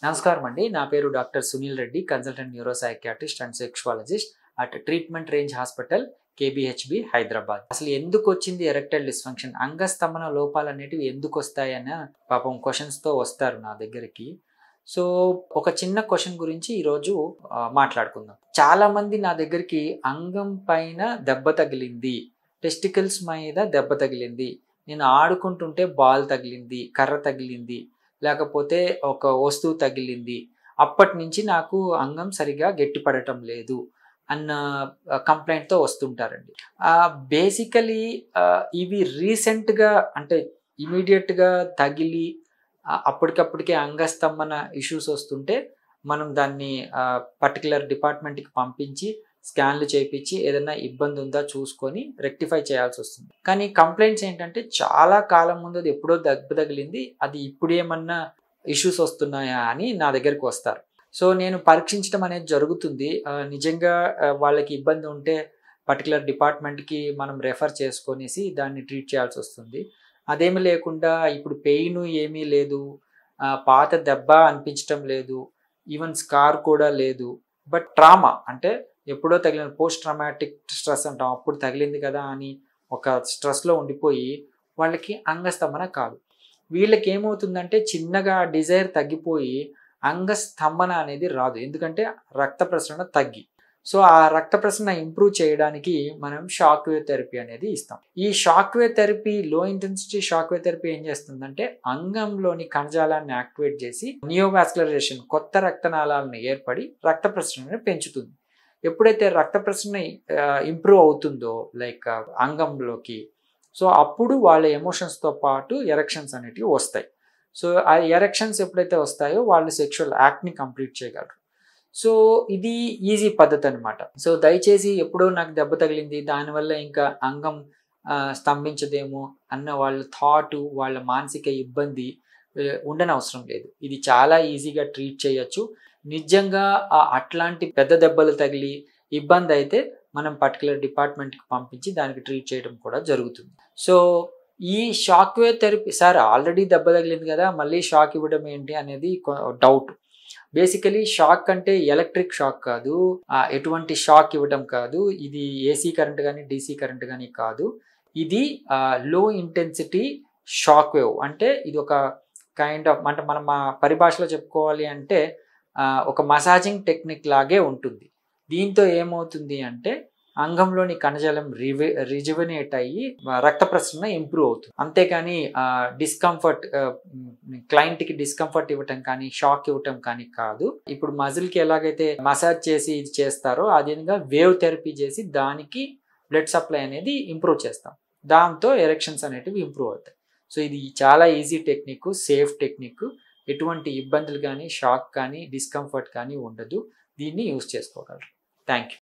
నమస్కారం అండి. నా పేరు doctor Sunil Reddy, consultant న్యూరోసైకియాట్రిస్ట్ and sexologist at treatment range hospital KBHB Hyderabad. అసలు ఎందుకు వచ్చింది ఎరెక్టైల్ డిస్ఫంక్షన్, అంగస్తంభన లోపాలు అనేటివి ఎందుకు వస్తాయన్న పాపం క్వశ్చన్స్తో వస్తారు నా దగ్గరికి. సో ఒక చిన్న క్వశ్చన్ గురించి ఈరోజు మాట్లాడుకుందాం. చాలా మంది నా దగ్గరికి అంగం పైన దెబ్బ తగిలింది, టెస్టికల్స్ మీద దెబ్బ తగిలింది, నేను ఆడుకుంటుంటే బాల్ తగిలింది, కర్ర తగిలింది, లేకపోతే ఒక వస్తువు తగిలింది, అప్పటి నుంచి నాకు అంగం సరిగా గట్టిపడటం లేదు అన్న కంప్లైంట్తో వస్తుంటారండి. బేసికలీ ఇవి రీసెంట్గా అంటే ఇమీడియట్గా తగిలి అప్పటికప్పటికే అంగస్తంభన ఇష్యూస్ వస్తుంటే మనం దాన్ని పర్టికులర్ డిపార్ట్మెంట్కి పంపించి స్కాన్లు చేయించి ఏదైనా ఇబ్బంది ఉందా చూసుకొని రెక్టిఫై చేయాల్సి వస్తుంది. కానీ కంప్లైంట్స్ ఏంటంటే చాలా కాలం ముందు అది ఎప్పుడో దెబ్బ తగిలింది, అది ఇప్పుడు ఏమన్నా ఇష్యూస్ వస్తున్నాయా అని నా దగ్గరికి వస్తారు. సో నేను పరీక్షించడం అనేది జరుగుతుంది. నిజంగా వాళ్ళకి ఇబ్బంది ఉంటే పర్టికులర్ డిపార్ట్మెంట్కి మనం రెఫర్ చేసుకొనేసి దాన్ని ట్రీట్ చేయాల్సి వస్తుంది. అదేమి లేకుండా ఇప్పుడు పెయిన్ ఏమీ లేదు, పాత దెబ్బ అనిపించడం లేదు, ఈవెన్ స్కార్ కూడా లేదు, బట్ ట్రామా అంటే ఎప్పుడో తగిలిన పోస్ట్ ట్రామాటిక్ స్ట్రెస్ అంటాం, అప్పుడు తగిలింది కదా అని ఒక స్ట్రెస్లో ఉండిపోయి వాళ్ళకి అంగస్తంభన కాదు. వీళ్ళకి ఏమవుతుందంటే చిన్నగా డిజైర్ తగ్గిపోయి అంగస్తంభన అనేది రాదు, ఎందుకంటే రక్త ప్రసరణ తగ్గి. సో ఆ రక్త ప్రసరణ ఇంప్రూవ్ చేయడానికి మనం షాక్ వేవ్ థెరపీ అనేది ఇస్తాం. ఈ షాక్ వేవ్ థెరపీ, లో ఇంటెన్సిటీ షాక్ వేవ్ థెరపీ ఏం చేస్తుందంటే అంగంలోని కణజాలాన్ని యాక్టివేట్ చేసి నియోవాస్కులరైజేషన్, కొత్త రక్తనాళాలను ఏర్పడి రక్త ప్రసరణను పెంచుతుంది. ఎప్పుడైతే రక్త ప్రసరణ ఇంప్రూవ్ అవుతుందో లైక్ అంగంలోకి, సో అప్పుడు వాళ్ళ ఎమోషన్స్తో పాటు ఎరెక్షన్స్ అనేటివి వస్తాయి. సో ఆ ఎరెక్షన్స్ ఎప్పుడైతే వస్తాయో వాళ్ళు సెక్షువల్ యాక్ట్ని కంప్లీట్ చేయగలరు. సో ఇది ఈజీ పద్ధతి అనమాట. సో దయచేసి ఎప్పుడో నాకు దెబ్బ తగిలింది దానివల్ల ఇంకా అంగం స్తంభించదేమో అన్న వాళ్ళ థాటు, వాళ్ళ మానసిక ఇబ్బంది ఉండనవసరం లేదు. ఇది చాలా ఈజీగా ట్రీట్ చేయొచ్చు. నిజంగా అట్లాంటి పెద్ద దెబ్బలు తగిలి ఇబ్బంది అయితే మనం పర్టికులర్ డిపార్ట్మెంట్కి పంపించి దానికి ట్రీట్ చేయడం కూడా జరుగుతుంది. సో ఈ shock wave therapy, sir already దెబ్బ తగిలింది కదా మళ్ళీ షాక్ ఇవ్వడం ఏంటి అనేది డౌట్. బేసికలీ షాక్ అంటే ఎలక్ట్రిక్ షాక్ కాదు, ఎటువంటి షాక్ ఇవ్వడం కాదు, ఇది ఏసీ కరెంట్ కానీ డీసీ కరెంట్ కానీ కాదు. ఇది లో ఇంటెన్సిటీ షాక్ వేవ్. అంటే ఇది ఒక కైండ్ ఆఫ్, అంటే మనం పరిభాషలో చెప్పుకోవాలి అంటే ఒక మసాజింగ్ టెక్నిక్ లాగే ఉంటుంది. దీంతో ఏమవుతుంది అంటే అంగంలోని కణజాలం రిజువనేట్ అయ్యి రక్త ప్రసరణ ఇంప్రూవ్ అవుతుంది. అంతేకాని డిస్కంఫర్ట్, క్లయింట్కి డిస్కంఫర్ట్ ఇవ్వటం కానీ షాక్ ఇవ్వటం కానీ కాదు. ఇప్పుడు మజిల్కి ఎలాగైతే మసాజ్ చేసి ఇది చేస్తారో అదే విధంగా వేవ్ థెరపీ చేసి దానికి బ్లడ్ సప్లై అనేది ఇంప్రూవ్ చేస్తాం. దాంతో ఎరెక్షన్స్ అనేటివి ఇంప్రూవ్ అవుతాయి. సో ఇది చాలా ఈజీ టెక్నిక్, సేఫ్ టెక్నిక్. ఎటువంటి ఇబ్బందులు కానీ షాక్ కానీ డిస్కంఫర్ట్ కానీ ఉండదు. దీన్ని యూజ్ చేసుకోగలరు. Thank you.